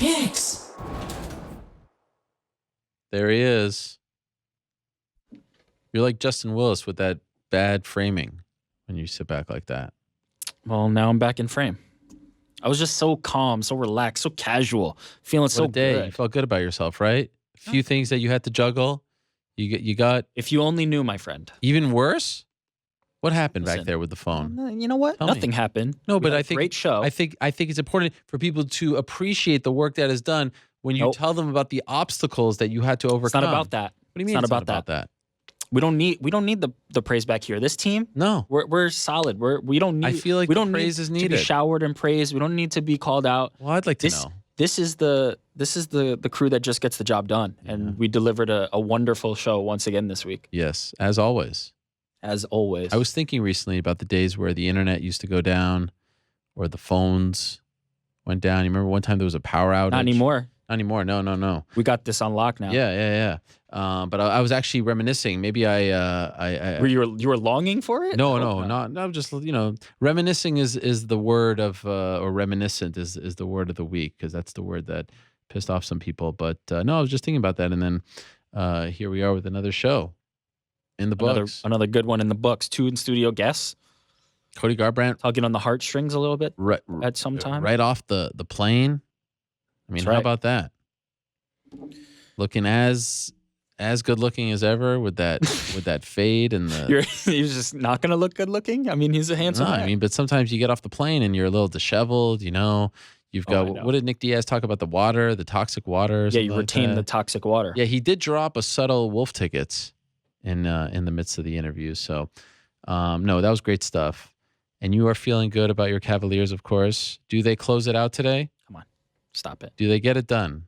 Rick's Picks. There he is. You're like Justin Willis with that bad framing when you sit back like that. Well, now I'm back in frame. I was just so calm, so relaxed, so casual, feeling so good. You felt good about yourself, right? A few things that you had to juggle. You got. If you only knew, my friend. Even worse? What happened back there with the phone? You know what? Tell Nothing me. happened. No, but I think great show. I think it's important for people to appreciate the work that is done when you tell them about the obstacles that you had to overcome. It's not about that. What do you mean? It's not about that. We don't need the praise back here. This team, no, we're solid. We don't need. I feel like we don't praise need is to needed. be showered in praise. We don't need to be called out. Well, I'd like to know. This is the crew that just gets the job done, and we delivered a wonderful show once again this week. Yes, as always. As always. I was thinking recently about the days where the internet used to go down, or the phones went down. You remember one time there was a power outage? Not anymore. Not anymore. No. We got this on lock now. Yeah. But I was actually reminiscing. Maybe I you were longing for it? No. Just reminiscing is the word of or reminiscent is the word of the week, because that's the word that pissed off some people. But no, I was just thinking about that, and then here we are with another show in the books. Another good one in the books. 2 in studio guests. Cody Garbrandt tugging on the heartstrings a little bit at some time. Right off the plane. I mean, how about that? Looking as good looking as ever with that fade and the. He's just not gonna look good looking. I mean, he's a handsome man. I mean, but sometimes you get off the plane and you're a little disheveled. You've got what did Nick Diaz talk about, the water, the toxic water? Yeah, you retain the toxic water. Yeah, he did drop a subtle wolf tickets in the midst of the interview. So, no, that was great stuff. And you are feeling good about your Cavaliers, of course. Do they close it out today? Come on, stop it. Do they get it done?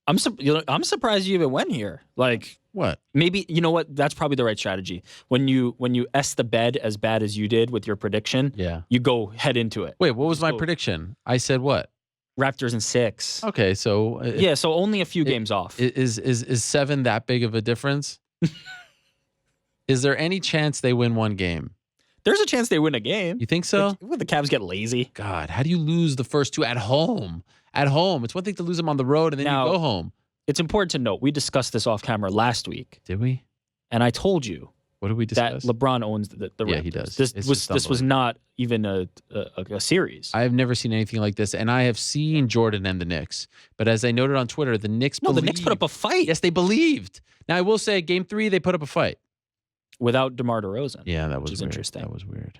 I'm surprised you even went here. Like what? Maybe you know what? That's probably the right strategy. When you S the bed as bad as you did with your prediction, you go head into it. Wait, what was my prediction? I said what? Raptors in 6. Okay, so so only a few games off. Is 7 that big of a difference? Is there any chance they win one game? There's a chance they win a game. You think so? Would the Cavs get lazy? God, how do you lose the first 2 at home? At home, it's one thing to lose them on the road and then you go home. It's important to note we discussed this off camera last week. Did we? And I told you. What did we discuss? That LeBron owns the Raptors. Yeah, he does. This was not even a series. I have never seen anything like this, and I have seen Jordan and the Knicks. But as I noted on Twitter, the Knicks believed. The Knicks put up a fight. Yes, they believed. Now I will say, Game 3 they put up a fight without DeMar DeRozan. Yeah, that was weird. Interesting. That was weird.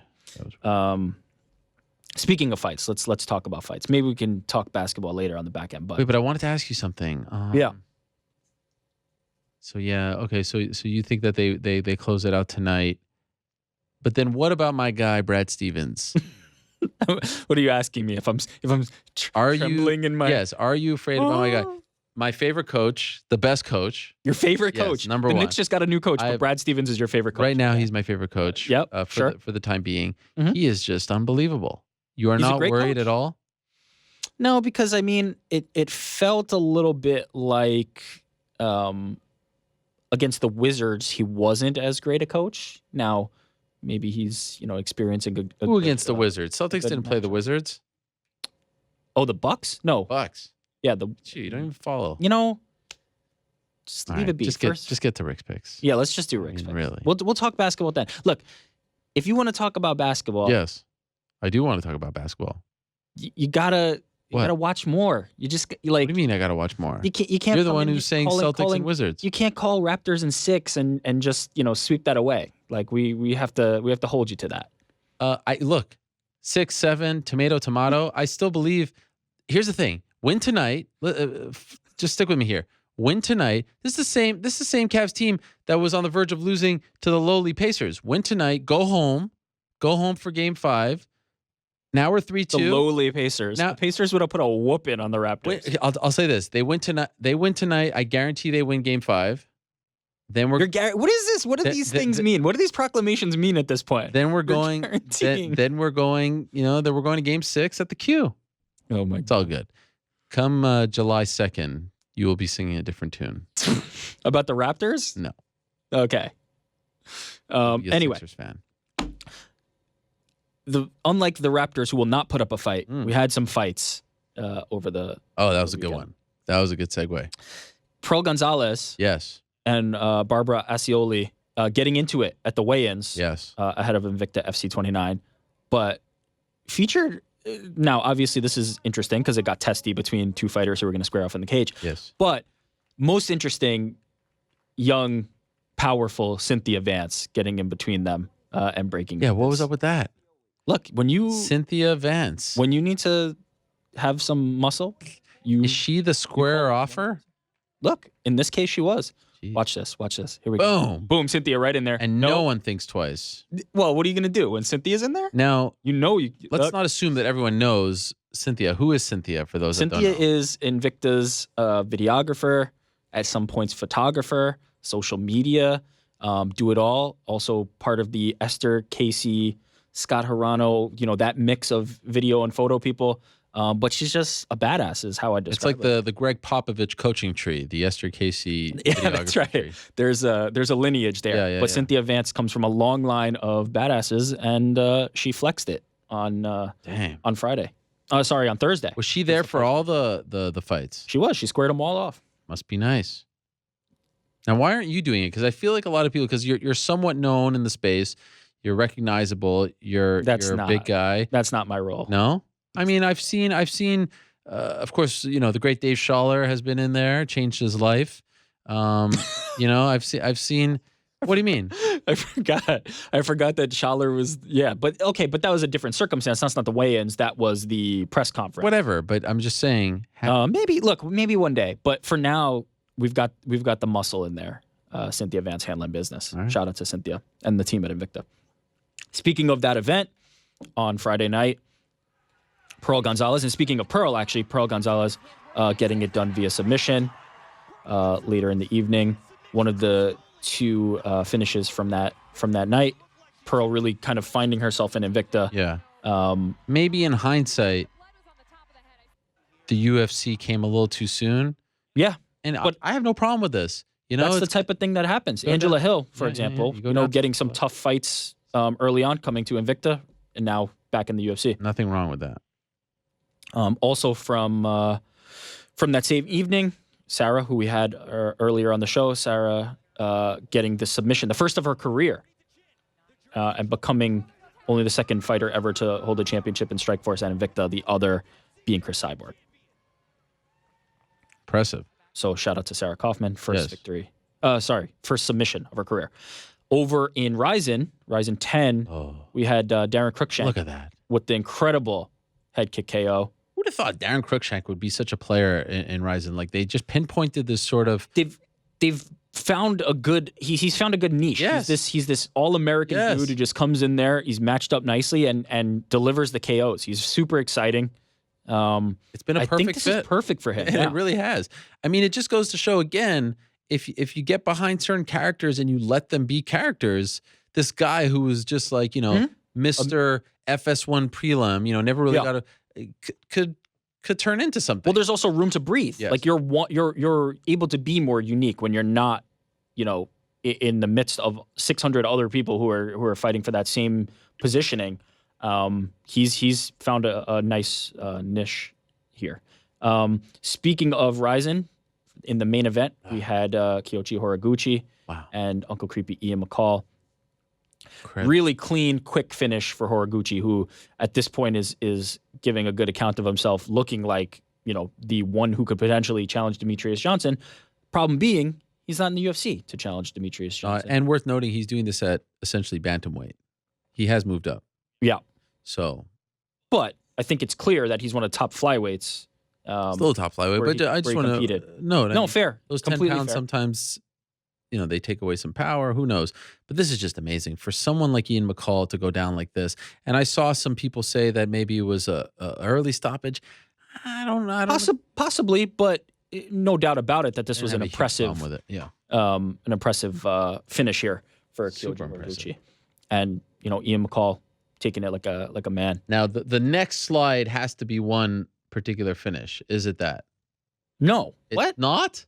Speaking of fights, let's talk about fights. Maybe we can talk basketball later on the back end. But I wanted to ask you something. Yeah. So okay. So you think that they close it out tonight? But then what about my guy Brad Stevens? What are you asking me? If I'm trembling in my yes? Are you afraid about my guy? My favorite coach, the best coach. Your favorite coach, number one. The Knicks just got a new coach, but Brad Stevens is your favorite coach right now. He's my favorite coach. Yep, for the time being, he is just unbleavable. You are not worried at all? No, because I mean, it felt a little bit like against the Wizards, he wasn't as great a coach. Now, maybe he's experiencing who against the Wizards? Celtics didn't play the Wizards. Oh, the Bucks? No, Bucks. Yeah, you don't even follow. Just leave it be. Just get to Rick's Picks. Yeah, let's just do Rick's Picks. Really, we'll talk basketball then. Look, if you want to talk about basketball, yes, I do want to talk about basketball. You gotta watch more. You just like. What do you mean I gotta watch more? You can't. You're the one who's saying Celtics and Wizards. You can't call Raptors in 6 and just sweep that away. Like we have to hold you to that. I look 6, 7, tomato. I still believe. Here's the thing. Win tonight. Just stick with me here. Win tonight. This is the same Cavs team that was on the verge of losing to the lowly Pacers. Win tonight. Go home for Game 5. Now we're 3-2. The lowly Pacers. Now, the Pacers would have put a whooping on the Raptors. Wait, I'll say this. They win tonight. I guarantee they win Game 5. Then we're. What is this? What do these things mean? What do these proclamations mean at this point? Then we're going. Then we're going. Then we're going to Game 6 at the Q. Oh my! It's all good. Come July 2nd, you will be singing a different tune. About the Raptors? No. Okay. Anyway. Sixers fan. Unlike the Raptors, who will not put up a fight, we had some fights over the. Oh, that was a good one. That was a good segue. Pearl Gonzalez. Yes. And Barbara Ascioli getting into it at the weigh-ins. Yes. Ahead of Invicta FC 29, but featured. Now, obviously, this is interesting because it got testy between two fighters who were going to square off in the cage. Yes. But most interesting, young, powerful Cynthia Vance getting in between them and breaking. Yeah, what was up with that? Look, Cynthia Vance. When you need to have some muscle, is she the square offer? Look, in this case, she was. Jeez. Watch this. Here we go. Boom, Cynthia right in there. And no one thinks twice. Well, what are you going to do when Cynthia's in there? Now, let's not assume that everyone knows Cynthia. Who is Cynthia for those that don't know? Cynthia is Invicta's videographer, at some points photographer, social media, do it all. Also part of the Esther, Casey, Scott Hirano, that mix of video and photo people. But she's just a badass is how I describe it. It's like the Greg Popovich coaching tree, the Esther Casey Yeah, that's right. Tree. There's a lineage there. But Cynthia Vance comes from a long line of badasses, and she flexed it on Friday. On Thursday. Was she there for all the fights? She was. She squared them all off. Must be nice. Now, why aren't you doing it? Because I feel like a lot of people, because you're somewhat known in the space, you're recognizable, you're a big guy. That's not my role. No? I mean, I've seen, of course, the great Dave Schaller has been in there, changed his life. I've seen. What do you mean? I forgot that Schaller was. Yeah, but okay, but that was a different circumstance. That's not the weigh-ins. That was the press conference. Whatever. But I'm just saying. Maybe one day. But for now, we've got the muscle in there. Cynthia Vance handling business. Right. Shout out to Cynthia and the team at Invicta. Speaking of that event on Friday night. Pearl Gonzalez, and speaking of Pearl, actually, Pearl Gonzalez getting it done via submission later in the evening. One of the two finishes from that night. Pearl really kind of finding herself in Invicta. Yeah. Maybe in hindsight, the UFC came a little too soon. Yeah. And I have no problem with this. That's the type of thing that happens. Angela Hill, for example, getting some tough fights early on, coming to Invicta, and now back in the UFC. Nothing wrong with that. Also from that same evening, Sarah, who we had earlier on the show, getting the submission, the first of her career, and becoming only the second fighter ever to hold a championship in Strikeforce and Invicta, the other being Chris Cyborg. Impressive. So shout out to Sarah Kaufman, first victory. First submission of her career. Over in Ryzen 10, we had Darren Cruikshank. Look at that. With the incredible head kick KO. Who would have thought Darren Cruikshank would be such a player in Ryzen? Like, they just pinpointed this sort of. They've found a good. He's found a good niche. Yes. He's this all-American dude who just comes in there. He's matched up nicely and delivers the KOs. He's super exciting. It's been a perfect fit. I think this is perfect for him. And it really has. I mean, it just goes to show again, if you get behind certain characters and you let them be characters, this guy who was just like Mr. FS1 prelim, never really got a. Could turn into something. Well, there's also room to breathe. Yes. Like you're able to be more unique when you're not, in the midst of 600 other people who are fighting for that same positioning. He's found a nice niche here. Speaking of Ryzen, in the main event, we had Kyoichi Horiguchi and Uncle Creepy Ian McCall. Incredible. Really clean, quick finish for Horiguchi, who at this point is giving a good account of himself, looking like, the one who could potentially challenge Demetrius Johnson. Problem being, he's not in the UFC to challenge Demetrius Johnson. And worth noting, he's doing this at essentially bantamweight. He has moved up. Yeah. So. But I think it's clear that he's one of the top flyweights. Still a top flyweight, but I just want to. No, fair. Those 10 pounds sometimes. They take away some power. Who knows? But this is just amazing for someone like Ian McCall to go down like this. And I saw some people say that maybe it was a early stoppage. I don't know. Possibly, but no doubt about it that this was an impressive with it. Yeah. An impressive finish here for Kyoichi Horiguchi. And Ian McCall taking it like a man. Now the next slide has to be one particular finish. Is it that? No. It's not?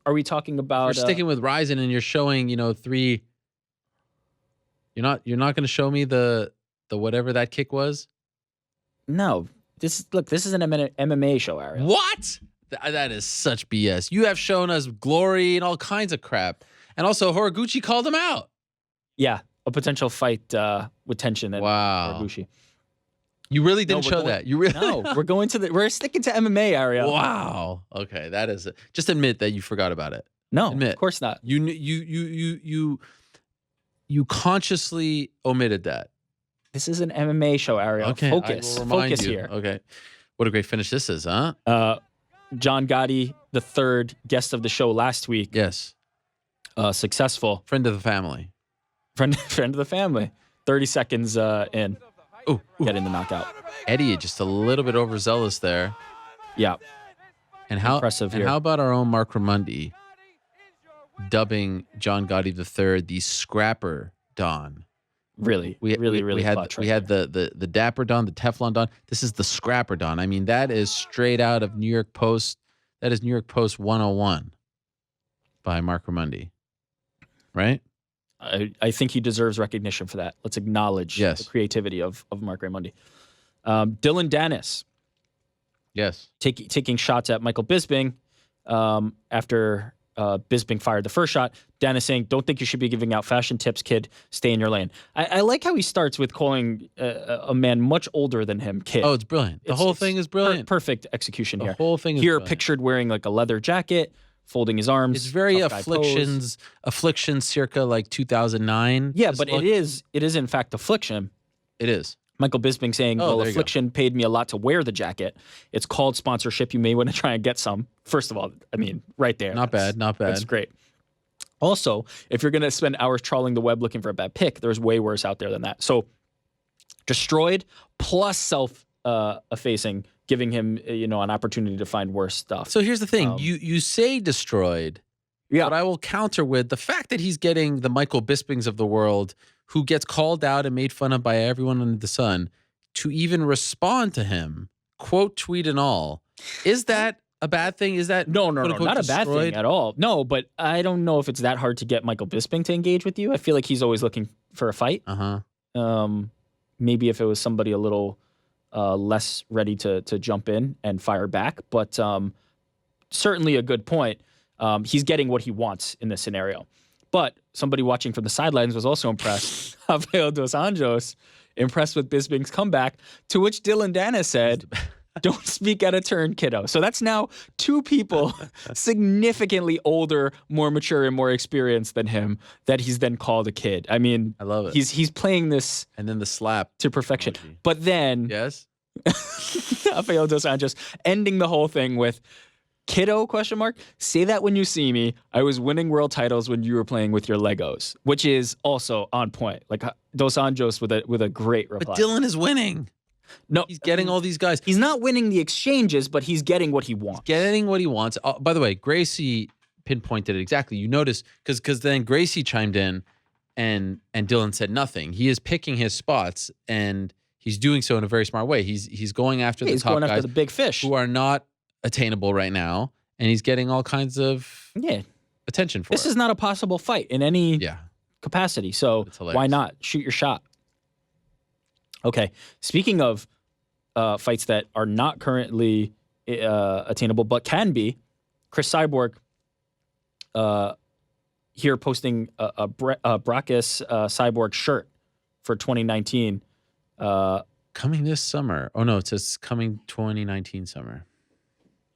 Are we talking about? We're sticking with Ryzen, and you're showing, three. You're not going to show me the whatever that kick was. No, This is an MMA show, Ariel. What? That is such BS. You have shown us glory and all kinds of crap. And also, Horiguchi called him out. Yeah, a potential fight with tension. And Wow. Horiguchi. You really didn't show that. You really No, we're sticking to MMA, Ariel. Wow. Okay, that is it. Just admit that you forgot about it. No, Admit. of course not. You consciously omitted that. This is an MMA show, Ariel. Okay, Focus. I will remind Focus you. here. Okay. What a great finish this is, huh? John Gotti, the third guest of the show last week. Yes. Successful. Friend of the family. Friend of the family. 30 seconds in. Ooh. Getting the knockout. Eddie just a little bit overzealous there. Yeah. And how Impressive and here. how about our own Mark Ramundi dubbing John Gotti III the Scrapper Don? Really, We had clutch we right had the Dapper Don, the Teflon Don. This is the Scrapper Don. I mean, that is straight out of New York Post. That is New York Post 101 by Mark Ramundi. Right? I think he deserves recognition for that. Let's acknowledge the creativity of Mark Ramundi. Dylan Dennis. Yes. Taking shots at Michael Bisping after Bisping fired the first shot. Dennis saying, "Don't think you should be giving out fashion tips, kid. Stay in your lane." I like how he starts with calling a man much older than him kid. Oh, it's brilliant. The whole thing is brilliant. Perfect execution here. The whole thing is here brilliant. pictured wearing like a leather jacket, folding his arms. It's very tough guy pose. afflictions circa like 2009. Yeah, but it is in fact affliction. It is. Michael Bisping saying, Oh, well, there you affliction paid me a lot to wear the jacket. It's called sponsorship. You may want to try and get some. First of all, I mean, right there. Not bad. That's great. Also, if you're going to spend hours trawling the web looking for a bad pick, there's way worse out there than that. So destroyed plus self-effacing, giving him, an opportunity to find worse stuff. So here's the thing. You say destroyed, but I will counter with the fact that he's getting the Michael Bispings of the world who gets called out and made fun of by everyone under the sun to even respond to him, quote, tweet and all. Is that a bad thing? Is that No, not a bad thing at all. No, but I don't know if it's that hard to get Michael Bisping to engage with you. I feel like he's always looking for a fight. Maybe if it was somebody a little less ready to jump in and fire back, but certainly a good point. He's getting what he wants in this scenario. But somebody watching from the sidelines was also impressed. Rafael dos Anjos impressed with Bisping's comeback, to which Dylan Dennis said, "Don't speak out of turn, kiddo." So that's now two people significantly older, more mature, and more experienced than him that he's then called a kid. I mean, I love it. He's playing this and then the slap to perfection. emoji. But then Yes. Rafael dos Anjos ending the whole thing with, "Kiddo, ? Say that when you see me. I was winning world titles when you were playing with your Legos," which is also on point. Like Dos Anjos with a great reply. But Dylan is winning. No, He's getting all these guys. he's not winning the exchanges, but he's getting what he wants. Getting what he wants. By the way, Gracie pinpointed it exactly. You notice because then Gracie chimed in and Dylan said nothing. He is picking his spots and he's doing so in a very smart way. He's going after the He's top going guys after the big fish. who are not attainable right now, and he's getting all kinds of attention for This it. is not a possible fight in any Yeah. capacity. So It's hilarious. why not shoot your shot? Okay. Speaking of fights that are not currently attainable but can be, Chris Cyborg here posting a Brachus Cyborg shirt for 2019. Coming this summer. Oh no, it says coming 2019 summer.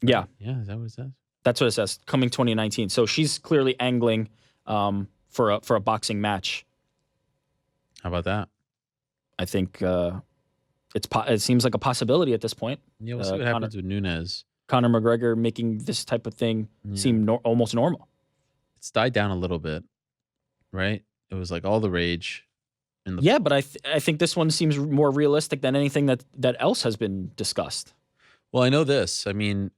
Yeah, Yeah, is that what it says? that's what it says. Coming 2019. So she's clearly angling for a boxing match. How about that? I think it seems like a possibility at this point. Yeah, we'll see what happens with Nunes. Conor McGregor making this type of thing seem almost normal. It's died down a little bit, right? It was like all the rage. But I think this one seems more realistic than anything that else has been discussed. Well, I know this. I mean,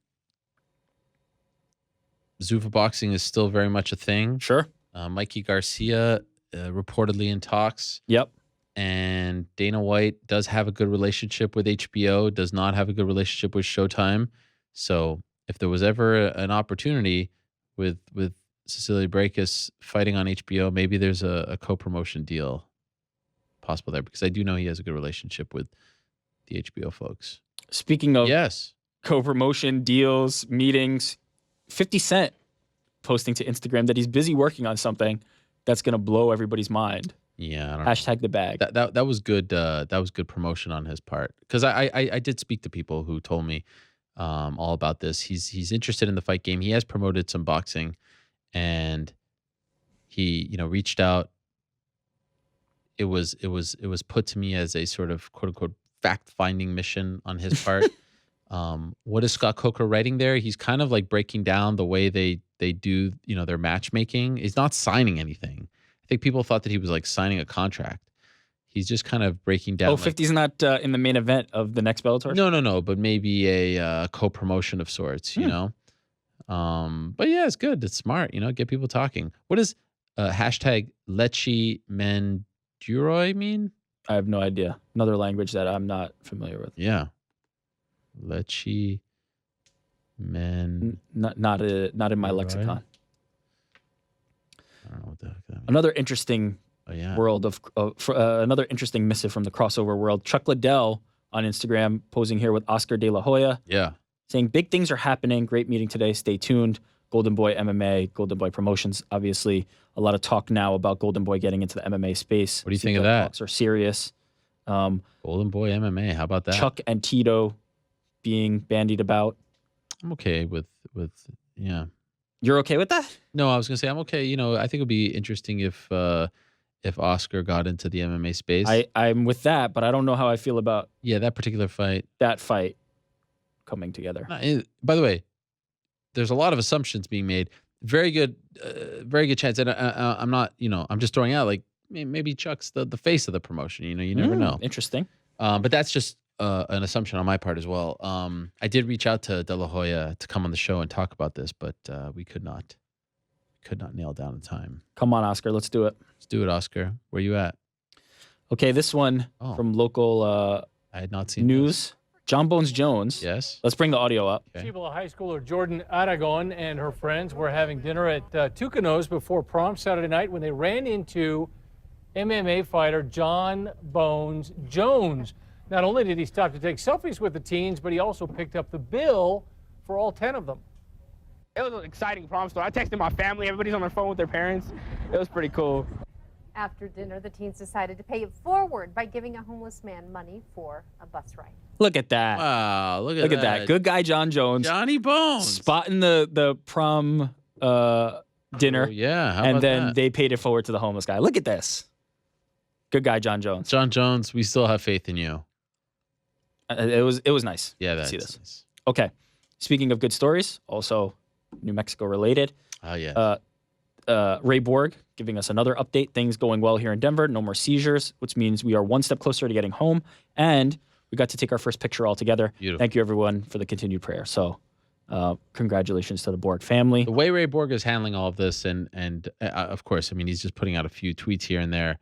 Zuffa boxing is still very much a thing. Sure. Mikey Garcia reportedly in talks. Yep. And Dana White does have a good relationship with HBO, does not have a good relationship with Showtime. So if there was ever an opportunity with Cecilia Brækhus fighting on HBO, maybe there's a co-promotion deal possible there, because I do know he has a good relationship with the HBO folks. Speaking of Yes. co-promotion deals, meetings, 50 Cent posting to Instagram that he's busy working on something that's going to blow everybody's mind. Yeah. I don't Hashtag the bag. That was good. That was good promotion on his part, because I did speak to people who told me all about this. He's interested in the fight game. He has promoted some boxing, and he reached out. It was put to me as a sort of quote unquote fact finding mission on his part. What is Scott Coker writing there? He's kind of like breaking down the way they do their matchmaking. He's not signing anything. I think people thought that he was like signing a contract. He's just kind of breaking down. 50's not in the main event of the next Bellator? No, but maybe a co-promotion of sorts, you know? But yeah, it's good. It's smart, get people talking. What does hashtag Lechi Menduroi mean? I have no idea. Another language that I'm not familiar with. Yeah. Lechi Men. Not in my lexicon. I don't know what the heck that means. Another interesting world of another interesting missive from the crossover world. Chuck Liddell on Instagram posing here with Oscar De La Hoya. Yeah. Saying big things are happening. Great meeting today. Stay tuned. Golden Boy MMA, Golden Boy Promotions. Obviously, a lot of talk now about Golden Boy getting into the MMA space. What do you think of that? Talks are serious. Golden Boy MMA. How about that? Chuck and Tito being bandied about. I'm okay with yeah. You're okay with that? No, I was gonna say I'm okay. I think it'd be interesting if Oscar got into the MMA space. I'm with that, but I don't know how I feel about that particular fight. That fight coming together. By the way, there's a lot of assumptions being made. Very good chance. And I'm not, I'm just throwing out like maybe Chuck's the face of the promotion. You never know. Interesting. But that's just an assumption on my part as well. I did reach out to De La Hoya to come on the show and talk about this, but we could not nail down the time. Come on, Oscar. Let's do it. Let's do it, Oscar. Where you at? Okay, this one from local I had not seen news. This. Jon Jones. Yes. Let's bring the audio up. Okay. Cibola High Schooler Jordan Aragon and her friends were having dinner at Tucano's before prom Saturday night when they ran into MMA fighter Jon Bones Jones. Not only did he stop to take selfies with the teens, but he also picked up the bill for all 10 of them. It was an exciting prom story. I texted my family. Everybody's on their phone with their parents. It was pretty cool. After dinner, the teens decided to pay it forward by giving a homeless man money for a bus ride. Look at that. Wow, look at that. Good guy, Jon Jones. Johnny Bones. Spotting the prom dinner. Oh, yeah. How and about then that? they paid it forward to the homeless guy. Look at this. Good guy, Jon Jones. Jon Jones, we still have faith in you. It was nice. Yeah, to that's see this. nice. Okay. Speaking of good stories, also New Mexico related. Oh, yeah. Ray Borg giving us another update. Things going well here in Denver. No more seizures, which means we are one step closer to getting home. And we got to take our first picture all together. Beautiful. Thank you, everyone, for the continued prayer. So congratulations to the Borg family. The way Ray Borg is handling all of this, and of course, I mean, he's just putting out a few tweets here and there,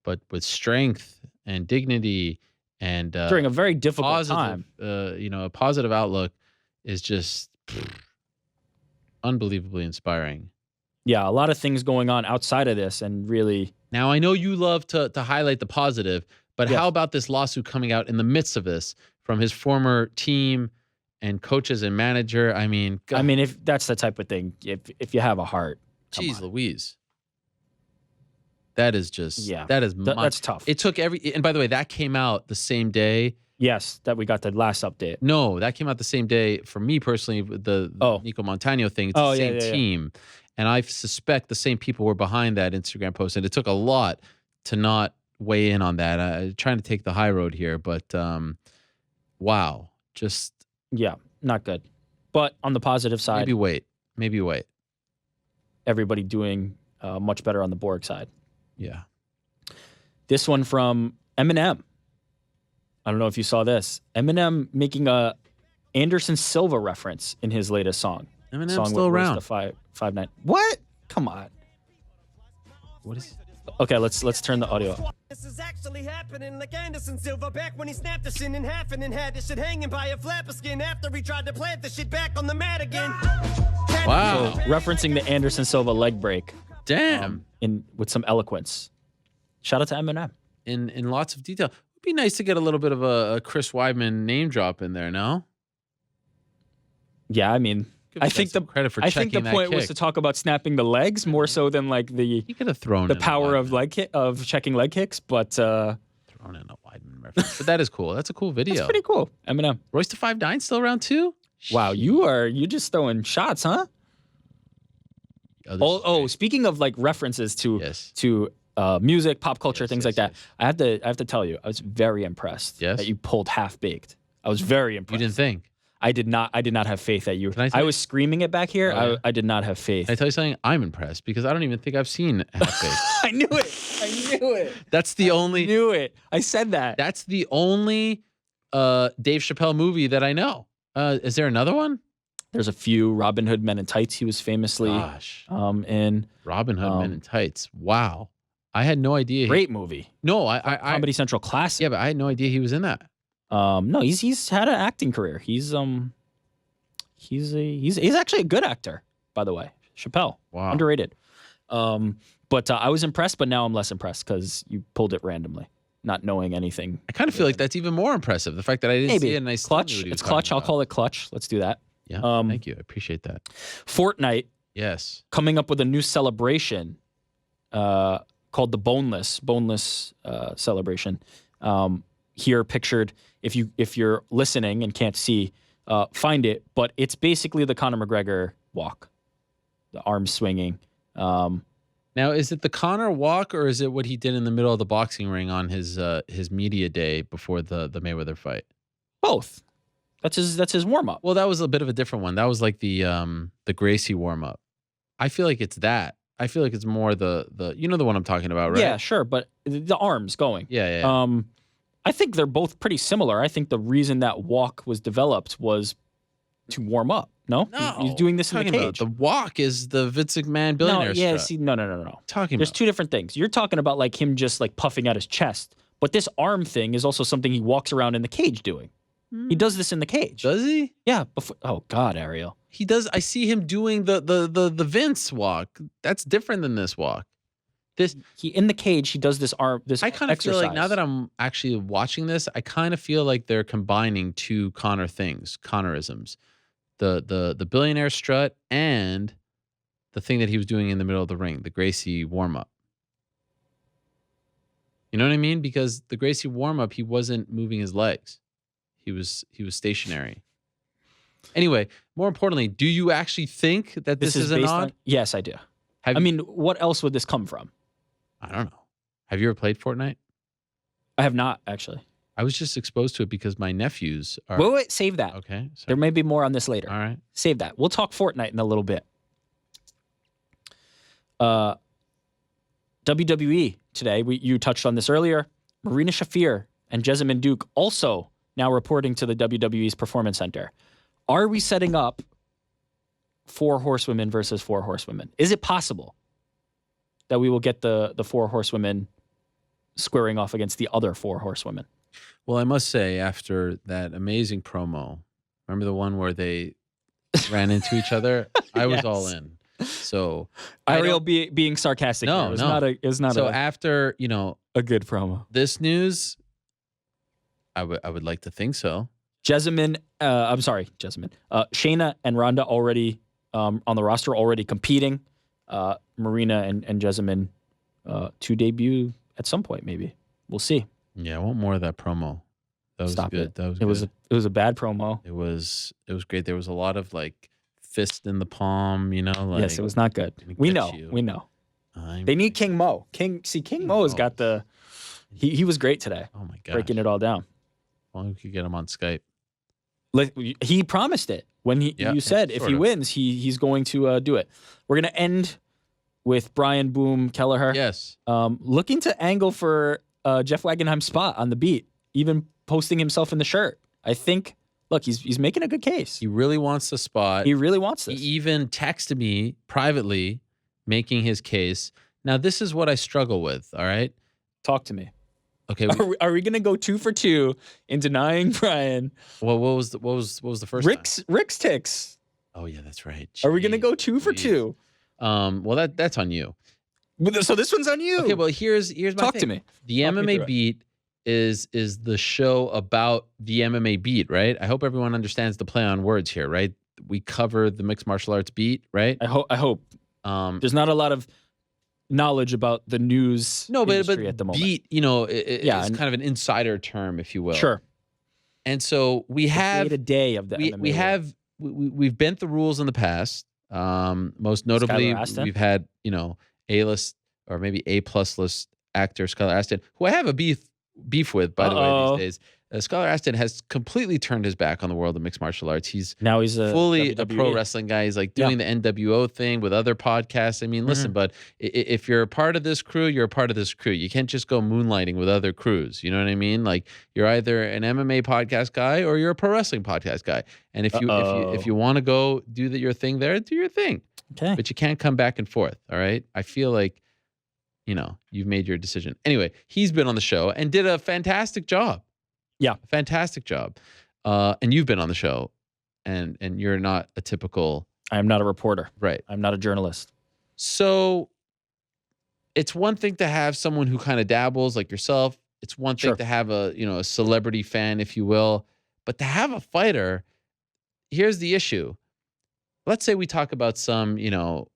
but with strength and dignity and During a very difficult time. A positive outlook is just unbelievably inspiring. Yeah, a lot of things going on outside of this, and really. Now, I know you love to highlight the positive, but Yes. how about this lawsuit coming out in the midst of this from his former team and coaches and manager? I mean, God. If that's the type of thing, if you have a heart, come Jeez on. Louise. That is just, that's tough. It took and by the way, that came out the same day. Yes, that we got the last update. No, that came out the same day for me personally, the Nico Montano thing. It's the same team. And I suspect the same people were behind that Instagram post. And it took a lot to not weigh in on that. I'm trying to take the high road here, but wow. Just. Yeah, not good. But on the positive side. Maybe wait. Everybody doing much better on the Borg side. Yeah. This one from Eminem. I don't know if you saw this. Eminem making a Anderson Silva reference in his latest song. Eminem's song still with around. The 5'9". What? Come on. What is? Okay, let's turn the audio up. This is actually happening like Anderson Silva back when he snapped the shit in half and then had the shit hanging by a flap of skin after he tried to plant the shit back on the mat again. Wow. So, referencing the Anderson Silva leg break. Damn. With some eloquence. Shout out to Eminem. In lots of detail. It'd be nice to get a little bit of a Chris Weidman name drop in there, no? Yeah, I mean, Give I the guy think some credit for I think the checking that point was kick. to talk about snapping the legs more so than like the He could have thrown the in power a of Weidman. of checking leg kicks, but Thrown in a Weidman reference. But that is cool. That's a cool video. that's pretty cool. Eminem. Royce to 5'9" still around too? Wow, you just throwing shots, huh? Oh, this Oh, is oh, great. speaking of like references to Yes. music, pop culture, Yes, things yes, like that. yes. I have to tell you, I was very impressed Yes? that you pulled Half Baked. I was very You impressed. didn't think? I did not have faith that you. Can I say- I was screaming it back here. Oh, yeah. I did not have faith. Can I tell you something? I'm impressed because I don't even think I've seen Half Baked. I knew it. I knew it. That's the I only. knew it. I said that. That's the only Dave Chappelle movie that I know. Is there another one? There's a few Robin Hood Men in Tights. He was famously Gosh, in. Robin Hood Men in Tights. Wow, I had no idea. Great movie. No, I Comedy Central classic. yeah, but I had no idea he was in that. No, he's had an acting career. He's actually a good actor, by the way. Chappelle. Wow. Underrated. But I was impressed, but now I'm less impressed because you pulled it randomly, not knowing anything. I kind of feel like that's even more impressive. The fact that I didn't Maybe see it and I still clutch. knew what he was It's clutch. talking I'll about. call it clutch. Let's do that. Yeah, thank you. I appreciate that. Fortnite Yes. coming up with a new celebration called the Boneless celebration. Here pictured, if you're listening and can't see, find it. But it's basically the Conor McGregor walk, the arms swinging. Now, is it the Conor walk or is it what he did in the middle of the boxing ring on his media day before the Mayweather fight? Both. That's his warm up. Well, that was a bit of a different one. That was like the Gracie warm up. I feel like it's that. I feel like it's more the you know the one I'm talking about, right? Yeah, sure, but the arms going. Yeah. I think they're both pretty similar. I think the reason that walk was developed was to warm up. No, he's doing this in the Talking cage. about the walk is the Vince McMahon billionaire. No, yeah, strut. see, no. Talking There's about two different things. You're talking about like him just like puffing out his chest, but this arm thing is also something he walks around in the cage doing. He does this in the cage. Does he? Yeah. Before, oh God, Ariel. He does. I see him doing the Vince walk. That's different than this walk. He in the cage. He does this arm. This I kind of feel like now exercise. that I'm actually watching this, I kind of feel like they're combining two Conor things, Conorisms, the billionaire strut and the thing that he was doing in the middle of the ring, the Gracie warm up. You know what I mean? Because the Gracie warm up, he wasn't moving his legs. He was stationary. Anyway, more importantly, do you actually think that this is an based odd? on. Yes, I do. Have I mean, what else would this come from? I don't know. Have you ever played Fortnite? I have not actually. I was just exposed to it because my nephews are. Wait, save that. Okay. There may be more on this later. All right. Save that. We'll talk Fortnite in a little bit. WWE today. You touched on this earlier. Marina Shafir and Jessamine Duke also now reporting to the WWE's Performance Center. Are we setting up 4 horsewomen versus 4 horsewomen? Is it possible that we will get the 4 horsewomen squaring off against the other 4 horsewomen? Well, I must say, after that amazing promo, remember the one where they ran into each other? I was all Yes. in. So I Ariel don't- being sarcastic. No, here. It was no. not a. It was not so a after good promo. this news, I would like to think so. Jessamine, Shayna and Ronda already on the roster, already competing. Marina and Jessamine to debut at some point, maybe. We'll see. Yeah, I want more of that promo. That was Stop good. it. That was It good. was a bad promo. It was great. There was a lot of like fist in the palm, like Yes, it was not good. gonna We get know. you. We know. I'm They need King Mo. King Mo has got the. He was great today, Oh my god. breaking it all down. Well, we could get him on Skype. He promised it when Yeah, you said if sort he of. wins, he's going to do it. We're gonna end with Brian Boom Kelleher. Yes. Looking to angle for Jeff Wagenheim's spot on the beat, even posting himself in the shirt. I think, look, he's making a good case. He really wants the spot. He really wants He this. even texted me privately making his case. Now, this is what I struggle with, all right? Talk to me. Okay. Are we going to go 2 for 2 in denying Brian Well, what was the first time? Rick's ticks? Oh, yeah, that's right. Are we going to Jeez, go 2 for please. 2? Well, that's on you. So this one's on you. Okay, well, here's my Talk thing. to me. The Talk me MMA through it. beat is the show about the MMA beat, right? I hope everyone understands the play on words here, right? We cover the mixed martial arts beat, right? I hope. There's not a lot of knowledge about the news industry at the moment. Beat, is kind of an insider term, if you will. Sure. And so we have day-to-day of the MMA. We've bent the rules in the past. Most notably, Skylar Astin. we've had A-list or maybe A+ list actor Skylar Astin, who I have a beef with, by the way, these days. Skylar Astin has completely turned his back on the world of mixed martial arts. He's fully a pro wrestling guy. He's like doing the NWO thing with other podcasts. I mean, listen, but if you're a part of this crew, you're a part of this crew. You can't just go moonlighting with other crews. You know what I mean? Like, you're either an MMA podcast guy or you're a pro wrestling podcast guy. And if you want to go do your thing there, do your thing. Okay. But you can't come back and forth. All right. I feel like, you've made your decision. Anyway, he's been on the show and did a fantastic job. Yeah. Fantastic job. And you've been on the show and you're not a typical. I am not a reporter. Right. I'm not a journalist. So it's one thing to have someone who kind of dabbles like yourself. It's one thing to have a celebrity fan, if you will, but to have a fighter, here's the issue. Let's say we talk about some,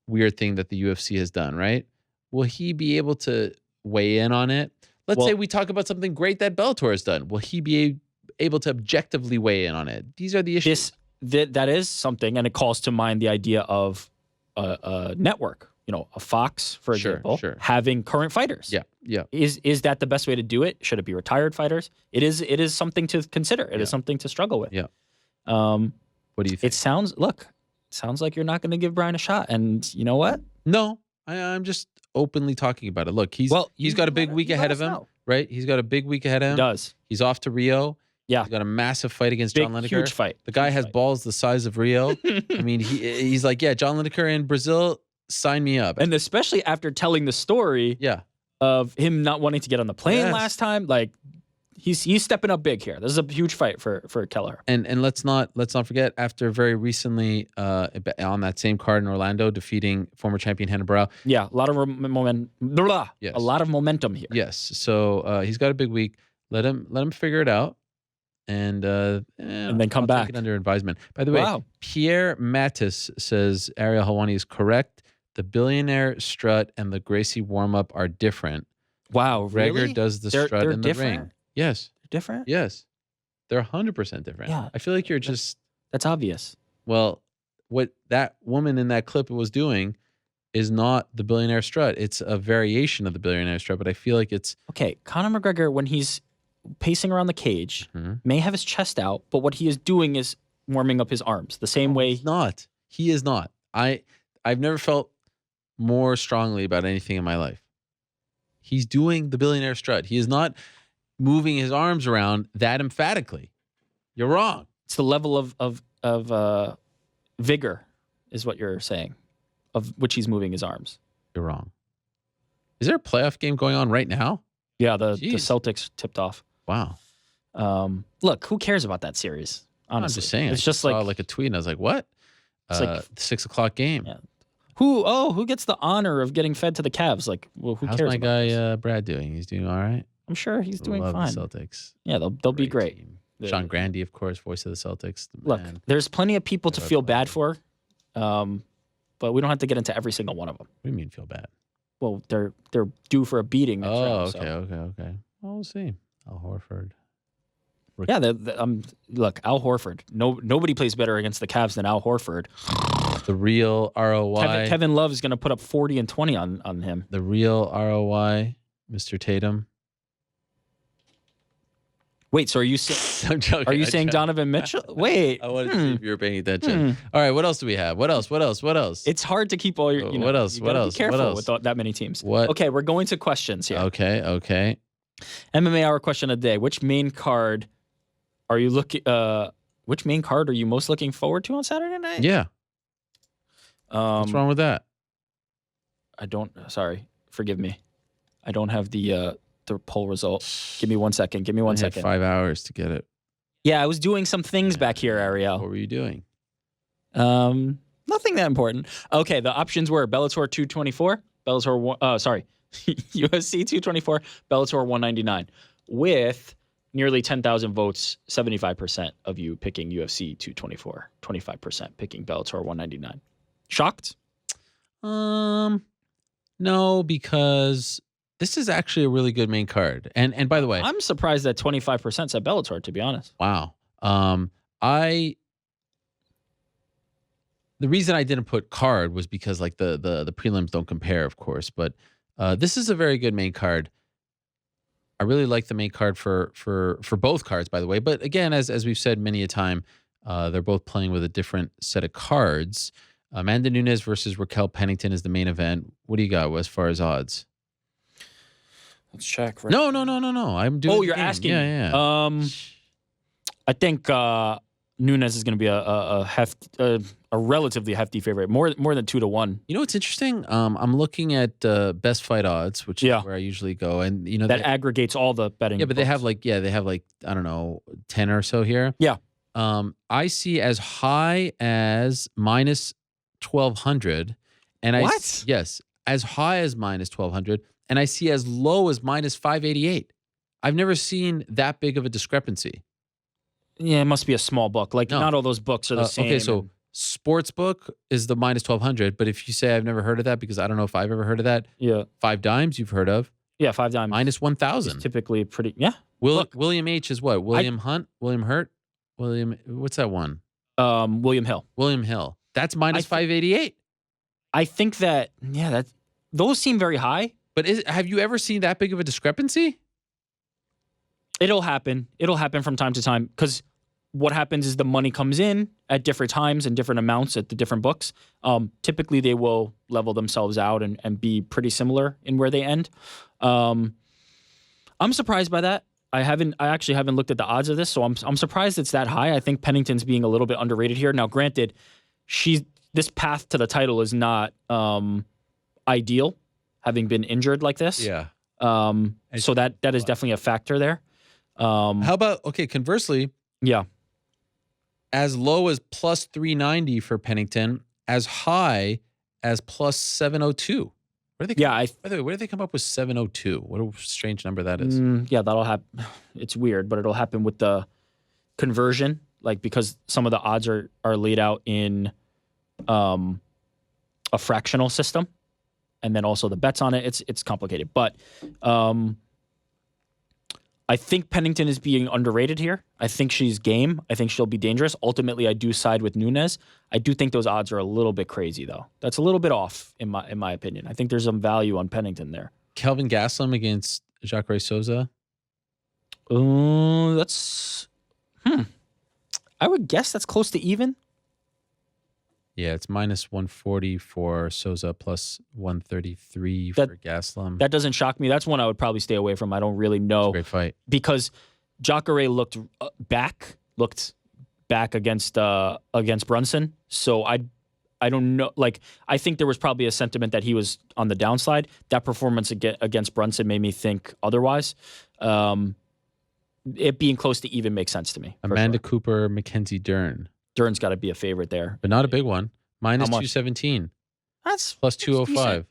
weird thing that the UFC has done, right? Will he be able to weigh in on it? Let's say we talk about something great that Bellator has done. Will he be able to objectively weigh in on it? These are the issues. That is something, and it calls to mind the idea of a network. A Fox, for example, having current fighters. Yeah. Is that the best way to do it? Should it be retired fighters? It is something to consider. It is something to struggle with. Yeah. What do you think? It sounds like you're not going to give Brian a shot, and you know what? No, I'm just openly talking about it. Look, he's got a big week ahead of him, right? He's got a big week ahead of him. He does. He's off to Rio. Yeah. He's got a massive fight against John Lineker. Huge fight. The guy has balls the size of Rio. I mean, he's like, John Lineker in Brazil, sign me up. And especially after telling the story of him not wanting to get on the plane last time, like he's stepping up big here. This is a huge fight for Kelleher. And let's not forget, after very recently on that same card in Orlando, defeating former champion Hannah Brow. Yeah, a lot of a lot of momentum here. Yes. So he's got a big week. Let him figure it out, and then come back. Take it under advisement. By the way, Pierre Mattis says Ariel Helwani is correct. The billionaire strut and the Gracie warm up are different. Wow, Gregor really? does the strut in the different? ring. Yes. They're different? Yes. They're 100% different. Yeah. I feel like you're just... That's obvious. Well, what that woman in that clip was doing is not the billionaire strut. It's a variation of the billionaire strut, but I feel like it's... Okay, Conor McGregor, when he's pacing around the cage, may have his chest out, but what he is doing is warming up his arms the same way... He's not. He is not. I've never felt more strongly about anything in my life. He's doing the billionaire strut. He is not moving his arms around that emphatically. You're wrong. It's the level of vigor, is what you're saying, of which he's moving his arms. You're wrong. Is there a playoff game going on right now? Yeah, the Celtics tipped off. Wow. Look, who cares about that series? Honestly, I'm just saying. It's I just saw like a tweet, and I was like, "What?" It's like 6:00 game. Yeah. Who gets the honor of getting fed to the Cavs? Like, well, who How's cares? my about guy this? Brad doing? He's doing all right. I'm sure he's doing Love fine. The Celtics. Yeah, they'll be great. Team. Sean Grandy, of course, voice of the Celtics. Look, there's plenty of people to feel bad for, but we don't have to get into every single one of them. What do you mean feel bad? Well, they're due for a beating. Next round, okay. Well, we'll see. Al Horford. Yeah, look, Al Horford. Nobody plays better against the Cavs than Al Horford. The real ROI. Kevin Love is going to put up 40 and 20 on him. The real ROI, Mr. Tatum. Wait, so are you saying? I'm joking. Are you saying Donovan Mitchell? Wait, I wanted to see if you were paying attention. All right, what else do we have? What else? It's hard to keep all your. What else? You What gotta else? Be careful What else? with that many teams. What? Okay, we're going to questions here. Okay. MMA Hour question of the day. Which main card are you looking? Which main card are you most looking forward to on Saturday night? Yeah. What's wrong with that? I don't. Sorry, forgive me. I don't have the poll result. Give me 1 second. Give me 1 second. 5 hours to get it. Yeah, I was doing some things back here, Ariel. What were you doing? Nothing that important. Okay, the options were Bellator 224, UFC 224, Bellator 199. with nearly 10,000 votes, 75% of you picking UFC 224, 25% picking Bellator 199. Shocked? No, because this is actually a really good main card. And by the way, I'm surprised that 25% said Bellator, to be honest. wow. The reason I didn't put card was because like the prelims don't compare, of course, but this is a very good main card. I really like the main card for both cards, by the way. But again, as we've said many a time, they're both playing with a different set of cards. Amanda Nunes versus Raquel Pennington is the main event. What do you got as far as odds? Let's check. Right no. I'm doing. Oh, you're asking. Yeah. I think Nunes is going to be a relatively hefty favorite, more than 2-1. You know what's interesting? I'm looking at best fight odds, which is where I usually go, and you know that aggregates all the betting. Yeah, but books. they have like I don't know 10 or so here. Yeah. I see as high as minus 1,200, and yes, as high as minus 1,200, and I see as low as minus 588. I've never seen that big of a discrepancy. Yeah, it must be a small book. Like not all those books are the same. Okay, so Sportsbook is the minus 1,200, but if you say I've never heard of that because I don't know if I've ever heard of that. Yeah. 5 Dimes you've heard of. Yeah, 5 Dimes. Minus 1,000. Typically pretty. Yeah. William H is what? William Hunt? William Hurt? What's that one? William Hill. William Hill. That's minus 588. I think that those seem very high. But have you ever seen that big of a discrepancy? It'll happen. It'll happen from time to time because what happens is the money comes in at different times and different amounts at the different books. Typically, they will level themselves out and be pretty similar in where they end. I'm surprised by that. I actually haven't looked at the odds of this, so I'm surprised it's that high. I think Pennington's being a little bit underrated here. Now, granted, this path to the title is not ideal, having been injured like this. Yeah. So that is definitely a factor there. How about conversely? Yeah. As low as plus 390 for Pennington, as high as plus 702. By the way, where did they come up with 702? What a strange number that is. Yeah, that'll happen. It's weird, but it'll happen with the conversion, like because some of the odds are laid out in a fractional system, and then also the bets on it. It's complicated, but I think Pennington is being underrated here. I think she's game. I think she'll be dangerous. Ultimately, I do side with Nunes. I do think those odds are a little bit crazy, though. That's a little bit off, in my opinion. I think there's some value on Pennington there. Kelvin Gastelum against Jacare Souza. That's I would guess that's close to even. Yeah, it's minus 140 for Souza, plus 133 for Gastelum. That doesn't shock me. That's one I would probably stay away from. I don't really know. Great fight. Because Jacare looked back against Brunson. So I don't know. Like, I think there was probably a sentiment that he was on the downside. That performance against Brunson made me think otherwise. It being close to even makes sense to me. Amanda Cooper, Mackenzie Dern. Dern's got to be a favorite there. But not a big one. Minus 217. That's plus 205.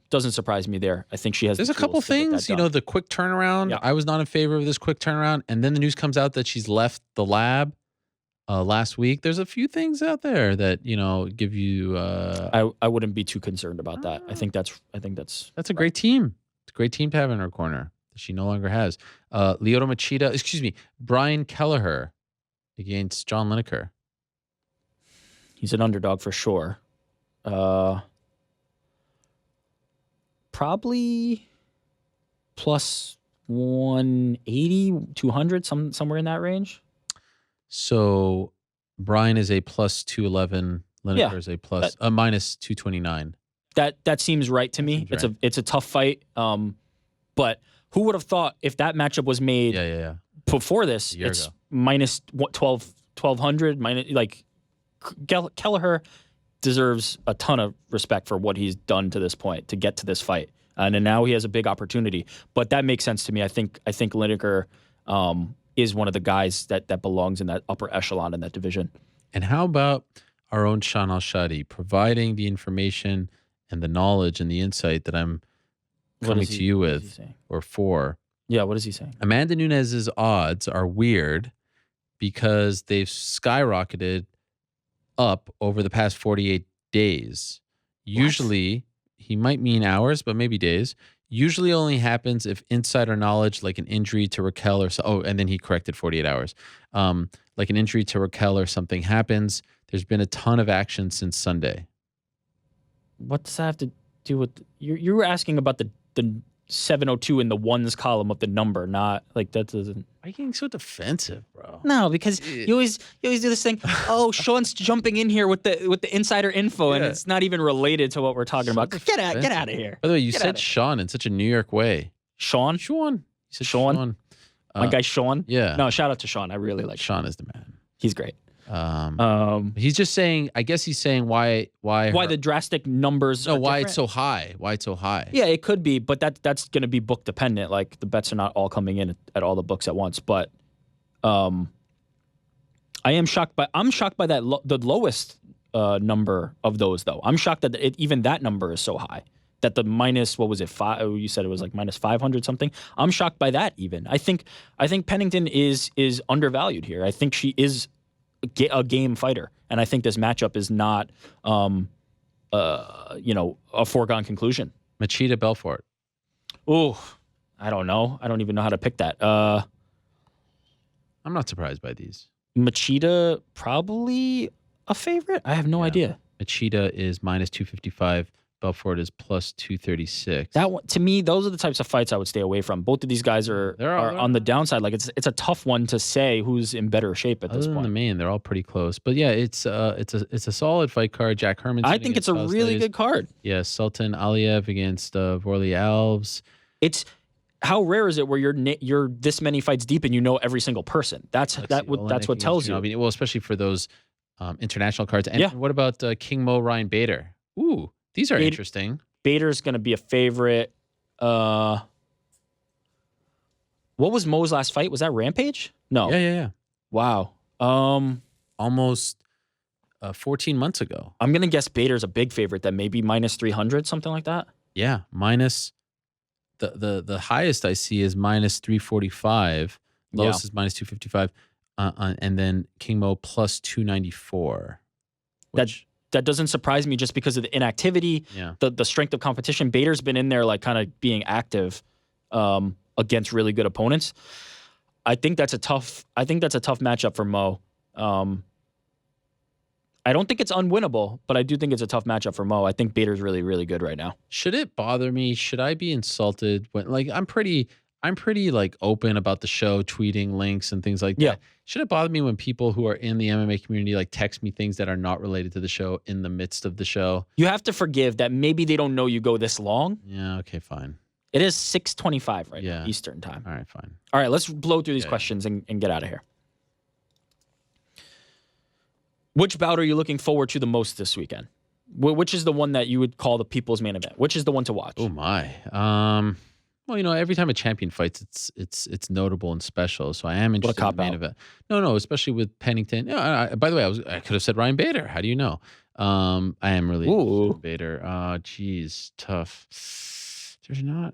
Doesn't surprise me there. I think she has. There's a couple things, the quick turnaround. Yeah. I was not in favor of this quick turnaround. And then the news comes out that she's left the lab last week. There's a few things out there that, give you. I wouldn't be too concerned about that. I think that's a great team. It's a great team to have in her corner that she no longer has. Lyoto Machida, Brian Kelleher against John Lineker. He's an underdog for sure. Probably plus 180, 200, somewhere in that range. So Brian is a plus 211. Lineker is a plus minus 229. That seems right to me. It's a tough fight. But who would have thought if that matchup was made before this, it's minus 1,200, minus, like, Kelleher deserves a ton of respect for what he's done to this point to get to this fight, and now he has a big opportunity. But that makes sense to me. I think Lineker is one of the guys that belongs in that upper echelon in that division. And how about our own Sean Al-Shadi providing the information and the knowledge and the insight that I'm coming to you with or for? Yeah, what is he saying? Amanda Nunes's odds are weird because they've skyrocketed up over the past 48 days. Usually, he might mean hours, but maybe days. Usually only happens if insider knowledge, like an injury to Raquel or so. Oh, and then he corrected 48 hours. Like an injury to Raquel or something happens. There's been a ton of action since Sunday. What does that have to do with you were asking about the 702 in the ones column of the number, not like that doesn't. Why are you getting so defensive, bro? No, because you always do this thing. Oh, Sean's jumping in here with the insider info, and Yeah. it's not even related to what we're talking about. Get out defensive. of here. By the way, you Get said outta here. Sean in such a New York way. Sean, Sean. You said Sean? Sean. my guy Sean. Yeah. No, shout out to Sean. I really like Sean. Sean is the man. He's great. He's just saying. I guess he's saying why the drastic numbers? no are why different? it's so high. Why it's so high. Yeah, it could be, but that's going to be book dependent. Like the bets are not all coming in at all the books at once. But I am shocked by that the lowest number of those though. I'm shocked that even that number is so high. That the minus, what was it, 5? Oh, you said it was like minus 500 something. I'm shocked by that even. I think Pennington is undervalued here. I think she is a game fighter, and I think this matchup is not, a foregone conclusion. Machida Belfort. Oh, I don't know. I don't even know how to pick that. I'm not surprised by these. Machida probably a favorite. I have no idea. Machida is minus 255. Belfort is plus 236. That one, to me, those are the types of fights I would stay away from. Both of these guys are on the downside. Like it's a tough one to say who's in better shape at this Other than point. the main, they're all pretty close. But yeah, it's a solid fight card. Jack Herman's. I think it's a really good card. Yeah, Sultan Aliyev against Vorley Alves. It's how rare is it where you're this many fights deep and you know every single person? That's what tells you. Well, especially for those international cards. And Yeah. what about King Mo Ryan Bader? Ooh, these are interesting. Bader's going to be a favorite. What was Mo's last fight? Was that Rampage? No. Yeah. Wow. Almost 14 months ago. I'm going to guess Bader's a big favorite. That maybe minus 300, something like that. Yeah, minus the highest I see is minus 345. Lowest is minus 255, and then King Mo plus 294. That doesn't surprise me just because of the inactivity, the strength of competition. Bader's been in there like kind of being active against really good opponents. I think that's a tough matchup for Mo. I don't think it's unwinnable, but I do think it's a tough matchup for Mo. I think Bader's really, really good right now. Should it bother me? Should I be insulted when I'm pretty like open about the show, tweeting links and things like that. Yeah. Should it bother me when people who are in the MMA community like text me things that are not related to the show in the midst of the show? You have to forgive that maybe they don't know you go this long. Yeah, okay, fine. It is 6:25 right now, Eastern time. All right, fine. All right, let's blow through these questions and get out of here. Which bout are you looking forward to the most this weekend? Which is the one that you would call the people's main event? Which is the one to watch? Oh my. Well, every time a champion fights, it's notable and special. So I am interested in the main event. No, especially with Pennington. By the way, I could have said Ryan Bader. How do you know? I am really interested in Bader. Geez, tough. There's not.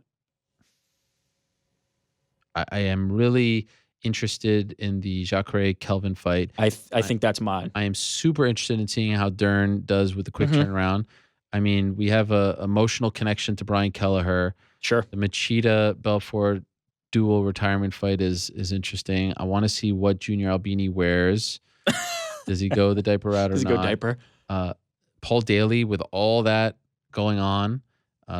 I am really interested in the Jacare Kelvin fight. I think that's mine. I am super interested in seeing how Dern does with the quick turnaround. I mean, we have a emotional connection to Brian Kelleher. Sure. The Machida Belfort dual retirement fight is interesting. I want to see what Junior Albini wears. Does he go the diaper route or not? Does he go diaper? Paul Daly with all that going on.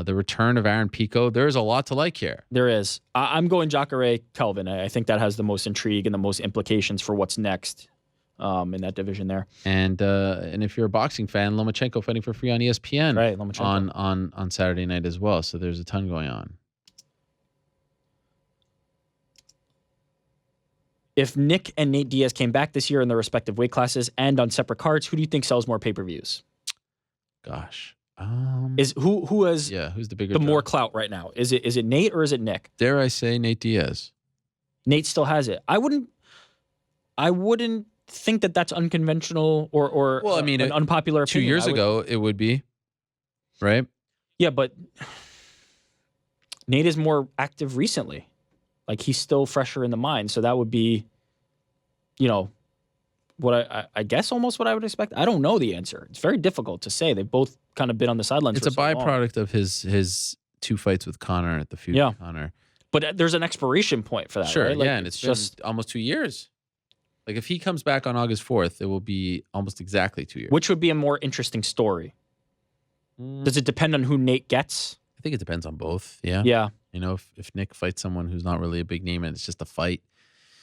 The return of Aaron Pico. There's a lot to like here. There is. I'm going Jacare Kelvin. I think that has the most intrigue and the most implications for what's next in that division there. And if you're a boxing fan, Lomachenko fighting for free on ESPN right, Lomachenko. on Saturday night as well. So there's a ton going on. If Nick and Nate Diaz came back this year in their respective weight classes and on separate cards, who do you think sells more pay-per-views? Gosh. Who's the bigger more clout right now? Is it Nate or is it Nick? Dare I say Nate Diaz? Nate still has it. I wouldn't think that that's unconventional or an unpopular opinion. 2 years ago it would be, right? Yeah, but Nate is more active recently. Like, he's still fresher in the mind. So that would be, what I guess almost what I would expect. I don't know the answer. It's very difficult to say. They've both kind of been on the sidelines. It's a for so long. byproduct of his 2 fights with Conor at the feud with Conor. But there's an expiration point for that, Sure, right? Like, yeah, and it's just almost 2 years. Like, if he comes back on August 4th, it will be almost exactly 2 years. Which would be a more interesting story? Does it depend on who Nate gets? I think it depends on both. Yeah. Yeah. If Nick fights someone who's not really a big name and it's just a fight,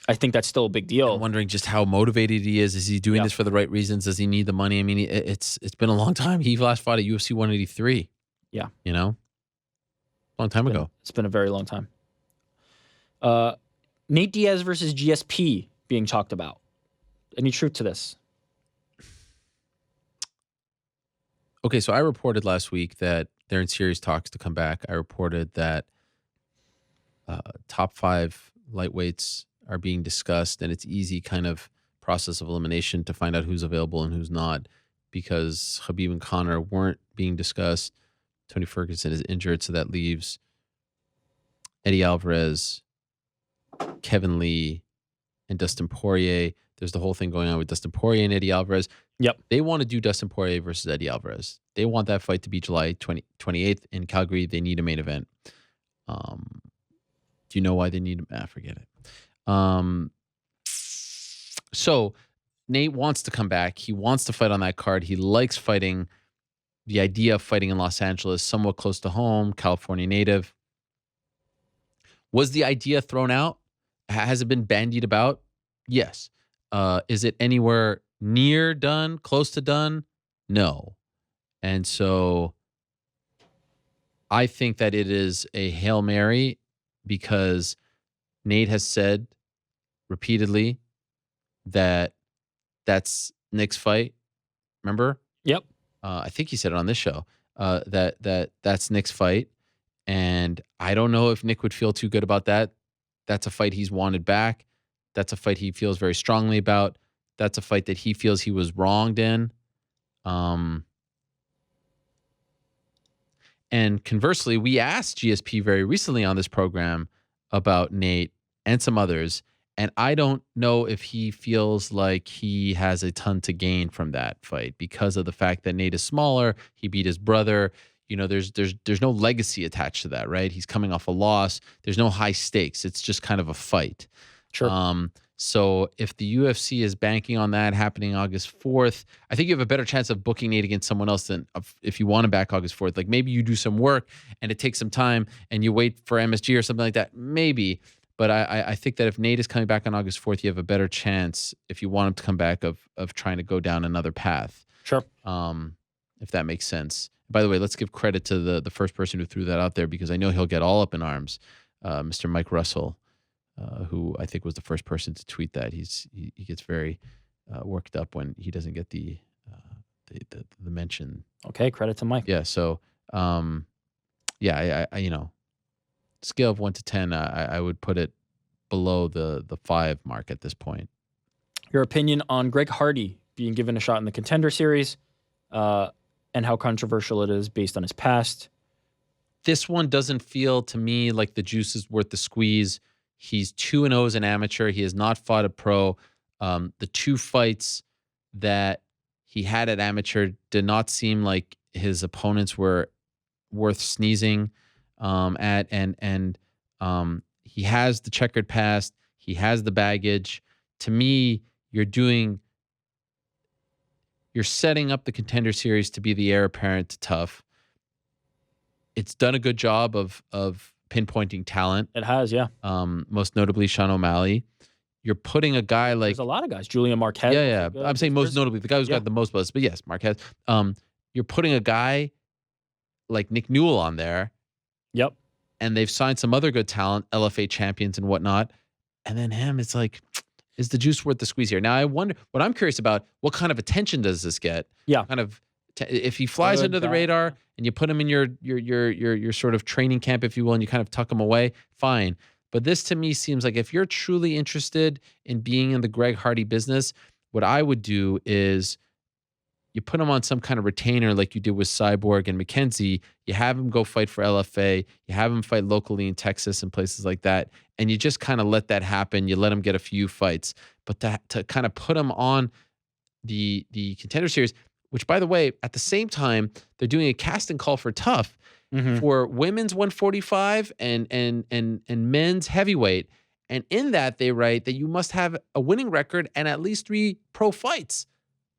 I think that's still a big deal. I'm wondering just how motivated he is. Is he doing this for the right reasons? Does he need the money? I mean, it's been a long time. He last fought at UFC 183. Yeah. Long time ago. It's been a very long time. Nate Diaz versus GSP being talked about. Any truth to this? Okay, so I reported last week that they're in serious talks to come back. I reported that top 5 lightweights are being discussed, and it's easy kind of process of elimination to find out who's available and who's not, because Khabib and Conor weren't being discussed. Tony Ferguson is injured, so that leaves Eddie Alvarez, Kevin Lee, and Dustin Poirier. There's the whole thing going on with Dustin Poirier and Eddie Alvarez. Yep. They want to do Dustin Poirier versus Eddie Alvarez. They want that fight to be July 28th in Calgary. They need a main event. Do you know why they need him? Forget it. So Nate wants to come back. He wants to fight on that card. He likes fighting. The idea of fighting in Los Angeles, somewhat close to home, California native. Was the idea thrown out? Has it been bandied about? Yes. Is it anywhere near done, close to done? No. And so I think that it is a Hail Mary because Nate has said repeatedly that that's Nick's fight. Remember? Yep. I think he said it on this show, that's Nick's fight. And I don't know if Nick would feel too good about that. That's a fight he's wanted back. That's a fight he feels very strongly about. That's a fight that he feels he was wronged in. And conversely, we asked GSP very recently on this program about Nate and some others, and I don't know if he feels like he has a ton to gain from that fight because of the fact that Nate is smaller. He beat his brother. There's no legacy attached to that, right? He's coming off a loss. There's no high stakes. It's just kind of a fight. Sure. So if the UFC is banking on that happening August 4th, I think you have a better chance of booking Nate against someone else than if you want him back August 4th. Like maybe you do some work and it takes some time and you wait for MSG or something like that. Maybe. But I think that if Nate is coming back on August 4th, you have a better chance if you want him to come back of trying to go down another path. Sure. If that makes sense. By the way, let's give credit to the first person who threw that out there because I know he'll get all up in arms. Mr. Mike Russell, who I think was the first person to tweet that. He gets very worked up when he doesn't get the mention. Okay, credit to Mike. Yeah. So, I scale of 1 to 10, I would put it below the 5 mark at this point. Your opinion on Greg Hardy being given a shot in the Contender Series, and how controversial it is based on his past. This one doesn't feel to me like the juice is worth the squeeze. He's 2-0 as an amateur. He has not fought a pro. The 2 fights that he had at amateur did not seem like his opponents were worth sneezing at. And he has the checkered past. He has the baggage. To me, you're setting up the Contender Series to be the heir apparent to Tough. It's done a good job of pinpointing talent. It has, yeah. Most notably Sean O'Malley. You're putting a guy like... There's a lot of guys. Julian Marquez. Yeah. I'm saying most notably, the guy who's got the most buzz. But yes, Marquez. You're putting a guy like Nick Newell on there. Yep. And they've signed some other good talent, LFA champions and whatnot. And then him, it's like... Is the juice worth the squeeze here? Now, I wonder, what I'm curious about, what kind of attention does this get? Yeah. Kind of, if he flies under the radar and you put him in your sort of training camp, if you will, and you kind of tuck him away, fine. But this to me seems like if you're truly interested in being in the Greg Hardy business, what I would do is you put him on some kind of retainer like you did with Cyborg and McKenzie. You have him go fight for LFA. You have him fight locally in Texas and places like that. And you just kind of let that happen. You let him get a few fights. But to kind of put him on the Contender Series, which, by the way, at the same time, they're doing a casting call for Tough for women's 145 and men's heavyweight. And in that, they write that you must have a winning record and at least 3 pro fights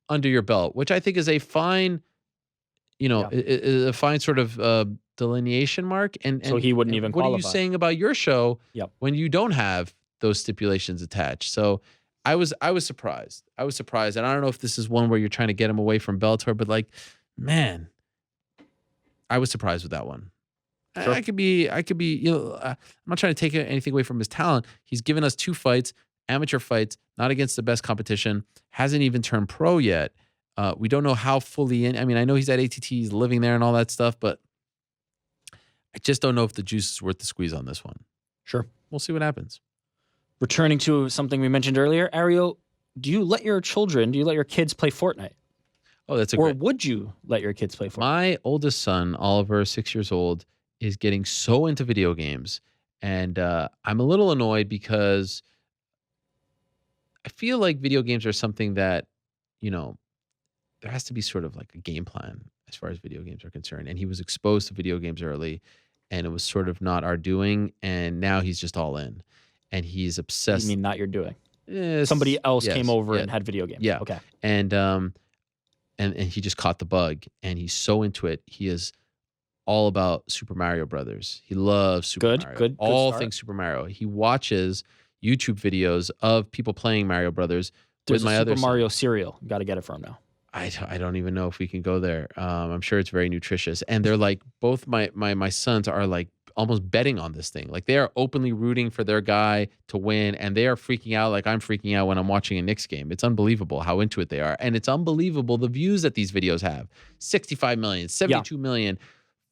under your belt, which I think is a fine, a fine sort of delineation mark. And So he wouldn't even what qualify. are you saying about your show Yep. when you don't have those stipulations attached? So I was surprised. I was surprised. And I don't know if this is one where you're trying to get him away from Bellator, but like, man, I was surprised with that one. Sure. I could be, I'm not trying to take anything away from his talent. He's given us 2 fights, amateur fights, not against the best competition, hasn't even turned pro yet. We don't know how fully in. I mean, I know he's at ATT, he's living there and all that stuff, but I just don't know if the juice is worth the squeeze on this one. Sure. We'll see what happens. Returning to something we mentioned earlier, Ariel, do you let your kids play Fortnite? Oh, that's a Or great. would you let your kids play Fortnite? My oldest son, Oliver, 6 years old, is getting so into video games. And I'm a little annoyed because I feel like video games are something that, there has to be sort of like a game plan as far as video games are concerned. And he was exposed to video games early, and it was sort of not our doing. And now he's just all in. And he's obsessed. You mean not your doing? Yes, Somebody else yes, came over yeah. and had video games. Yeah. Okay. And he just caught the bug, and he's so into it. He is all about Super Mario Brothers. He loves Super Mario. Good All start. things Super Mario. He watches YouTube videos of people playing Mario Brothers There's with my a other Super son. Mario cereal. You got to get it from now. I don't even know if we can go there. I'm sure it's very nutritious. And they're like, both my sons are like almost betting on this thing. Like they are openly rooting for their guy to win, and they are freaking out like I'm freaking out when I'm watching a Knicks game. It's unbelievable how into it they are. And it's unbelievable the views that these videos have. 65 million, 72 million,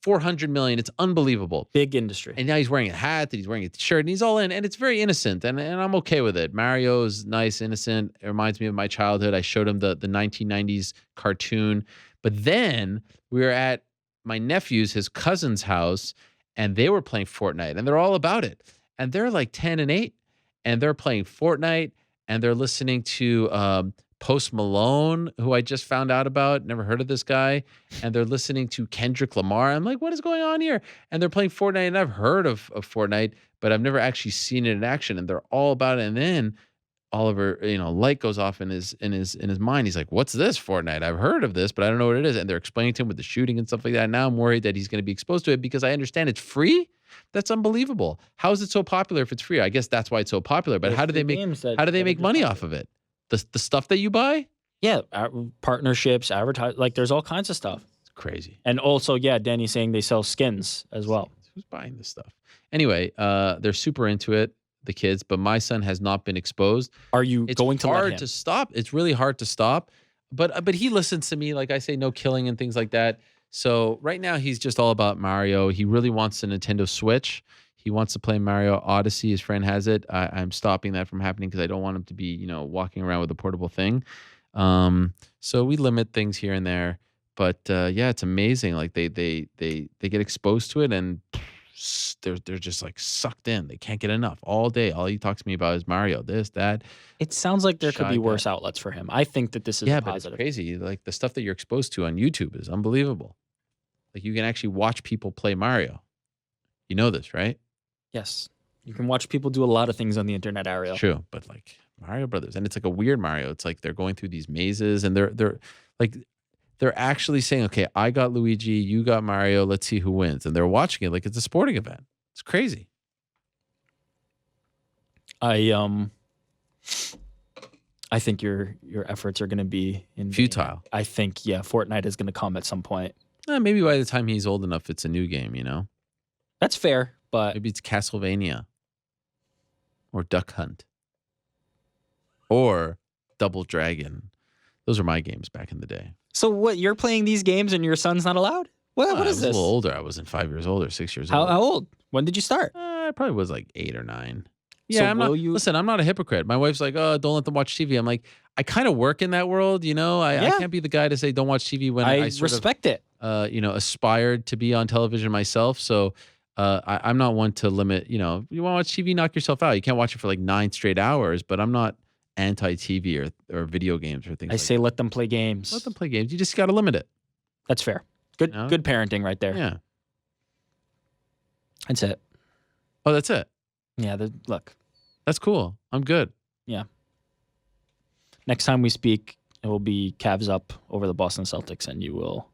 400 million. It's unbelievable. Big industry. And now he's wearing a hat, and he's wearing a shirt, and he's all in, and it's very innocent, and I'm okay with it. Mario's nice, innocent. It reminds me of my childhood. I showed him the 1990s cartoon. But then we were at my nephew's, his cousin's house, and they were playing Fortnite, and they're all about it. And they're like 10 and 8, and they're playing Fortnite, and they're listening to Post Malone, who I just found out about, never heard of this guy, and they're listening to Kendrick Lamar. I'm like, what is going on here? And they're playing Fortnite, and I've heard of Fortnite, but I've never actually seen it in action, and they're all about it. And then Oliver, light goes off in his mind. He's like, what's this Fortnite? I've heard of this, but I don't know what it is. And they're explaining to him with the shooting and stuff like that. Now I'm worried that he's going to be exposed to it because I understand it's free. That's unbelievable. How is it so popular if it's free? I guess that's why it's so popular. But how do they make money off of it? The stuff that you buy? Yeah, partnerships, advertise. Like there's all kinds of stuff. It's crazy. And also, yeah, Danny's saying they sell skins as well. Who's buying this stuff? Anyway, they're super into it, the kids, but my son has not been exposed. Are you It's going to let hard him? to stop. It's really hard to stop. But he listens to me, like I say, no killing and things like that. So right now he's just all about Mario. He really wants a Nintendo Switch. He wants to play Mario Odyssey. His friend has it. I'm stopping that from happening because I don't want him to be, walking around with a portable thing. So we limit things here and there. But yeah, it's amazing. Like they get exposed to it, and they're just like sucked in. They can't get enough all day. All he talks to me about is Mario, this, that. It sounds like there could be Shy worse guy. outlets for him. I think that this is Yeah, a but it's positive. crazy. Like the stuff that you're exposed to on YouTube is unbelievable. Like you can actually watch people play Mario. You know this, right? Yes. You can watch people do a lot of things on the internet, Ariel. True, but like Mario Brothers, and it's like a weird Mario. It's like they're going through these mazes, and they're actually saying, "Okay, I got Luigi, you got Mario. Let's see who wins." And they're watching it like it's a sporting event. It's crazy. I think your efforts are going to be in vain. Futile. I think Fortnite is going to come at some point. Maybe by the time he's old enough, it's a new game. That's fair, but Maybe it's Castlevania, or Duck Hunt, or Double Dragon. Those are my games back in the day. so what? You're playing these games and your son's not allowed? What I is was this? a little older. I wasn't 5 years old or 6 years How old. old? When did you start? I probably was like 8 or 9. Yeah, So I'm will not. you? Listen, I'm not a hypocrite. My wife's like, "Oh, don't let them watch TV." I'm like, I kind of work in that world, you know. I Yeah. can't be the guy to say don't watch TV when I I sort respect it. of, aspired to be on television myself. So I'm not one to limit. You want to watch TV, knock yourself out. You can't watch it for like 9 straight hours. But I'm not anti-TV or video games or things. I like say that. let them play games. Let them play games. You just got to limit it. That's fair. Good No? good parenting right there. Yeah. That's it. Oh, that's it. Yeah, look. That's cool. I'm good. Next time we speak, it will be Cavs up over the Boston Celtics, and you will.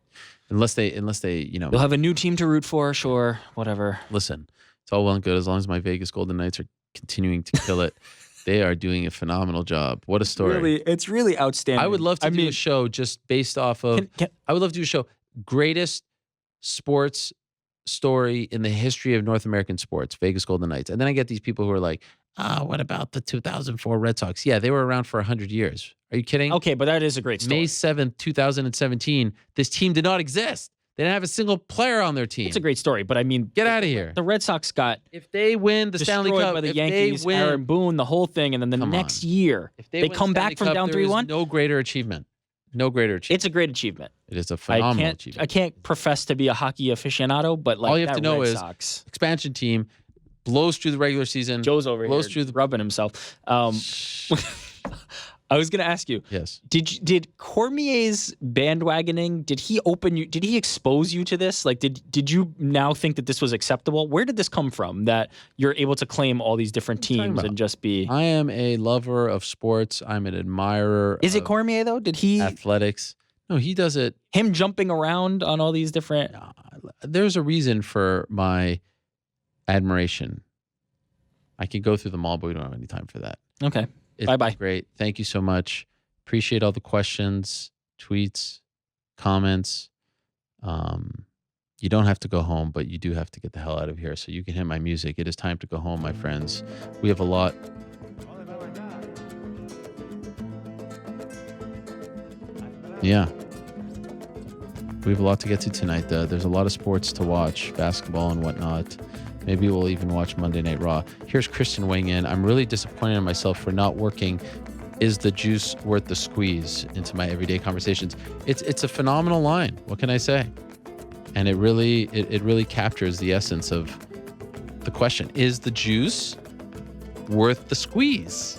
Unless they, You'll have a new team to root for, sure, whatever. listen, it's all well and good as long as my Vegas Golden Knights are continuing to kill it. They are doing a phenomenal job. What a story. It's really outstanding. I would love to do a show just based off of, I would love to do a show, greatest sports story in the history of North American sports, Vegas Golden Knights. And then I get these people who are like, what about the 2004 Red Sox? Yeah, they were around for 100 years. Are you kidding? Okay, but that is a great story. May 7th, 2017, this team did not exist. They didn't have a single player on their team. It's a great story, but I mean, Get out of here. the Red Sox got If they win the Stanley destroyed Cup, by the if Yankees, they win, Aaron Boone, the whole thing, and then the Come next on. year if they win come Stanley back from Cup, down there is 3-1. no greater achievement. No greater achievement. It's a great achievement. It is a I phenomenal can't achievement. I can't profess to be a hockey aficionado, but like All you have that to know Red is Sox. Expansion team blows through the regular season. Joe's over blows here through the rubbing himself. I was gonna ask you. Yes. Did Cormier's bandwagoning? Did he expose you to this? Like, did you now think that this was acceptable? Where did this come from? That you're able to claim all these different What are you talking teams about? and just be? I am a lover of sports. I'm an admirer Is it of Cormier though? Did he athletics. No, he does it. him jumping around on all these different? There's a reason for my admiration. I could go through them all, but we don't have any time for that. Okay. It's Bye-bye. Great. Thank you so much. Appreciate all the questions, tweets, comments. You don't have to go home, but you do have to get the hell out of here so you can hit my music. It is time to go home, my friends. We have a lot. Yeah. We have a lot to get to tonight. There's a lot of sports to watch, basketball and whatnot. Maybe we'll even watch Monday Night Raw. Here's Christian weighing in. I'm really disappointed in myself for not working Is the Juice Worth the Squeeze into my everyday conversations. It's a phenomenal line. What can I say? And it really captures the essence of the question. Is the juice worth the squeeze?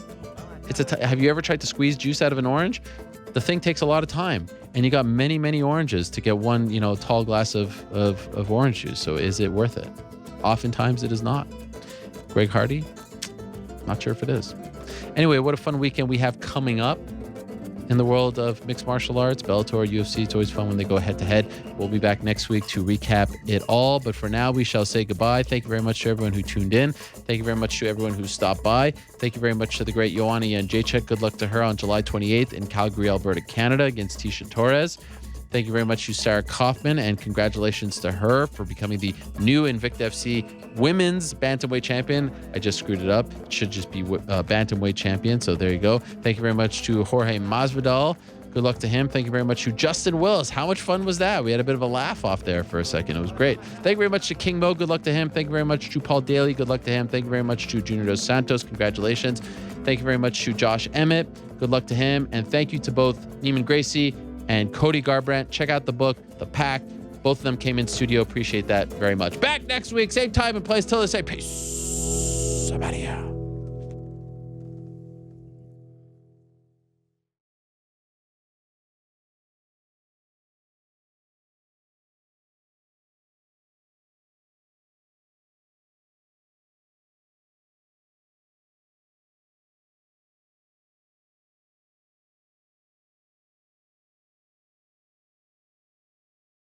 Have you ever tried to squeeze juice out of an orange? The thing takes a lot of time, and you got many, many oranges to get one, tall glass of orange juice. So is it worth it? Oftentimes it is not. Greg Hardy? Not sure if it is. Anyway, what a fun weekend we have coming up in the world of mixed martial arts, Bellator, UFC. It's always fun when they go head to head. We'll be back next week to recap it all. But for now, we shall say goodbye. Thank you very much to everyone who tuned in. Thank you very much to everyone who stopped by. Thank you very much to the great Ioana and Jacek. Good luck to her on July 28th in Calgary, Alberta, Canada against Tisha Torres. Thank you very much to Sarah Kaufman, and congratulations to her for becoming the new Invicta FC women's bantamweight champion. I just screwed it up. It should just be bantamweight champion. So there you go. Thank you very much to Jorge Masvidal. Good luck to him. Thank you very much to Justin Willis. How much fun was that? We had a bit of a laugh off there for a second. It was great. Thank you very much to King Mo. Good luck to him. Thank you very much to Paul Daly. Good luck to him. Thank you very much to Junior Dos Santos. Congratulations. Thank you very much to Josh Emmett. Good luck to him. And thank you to both Neiman Gracie and Cody Garbrandt. Check out the book, The Pact. Both of them came in studio. Appreciate that very much. Back next week, same time and place. Till they say peace. I'm out of here.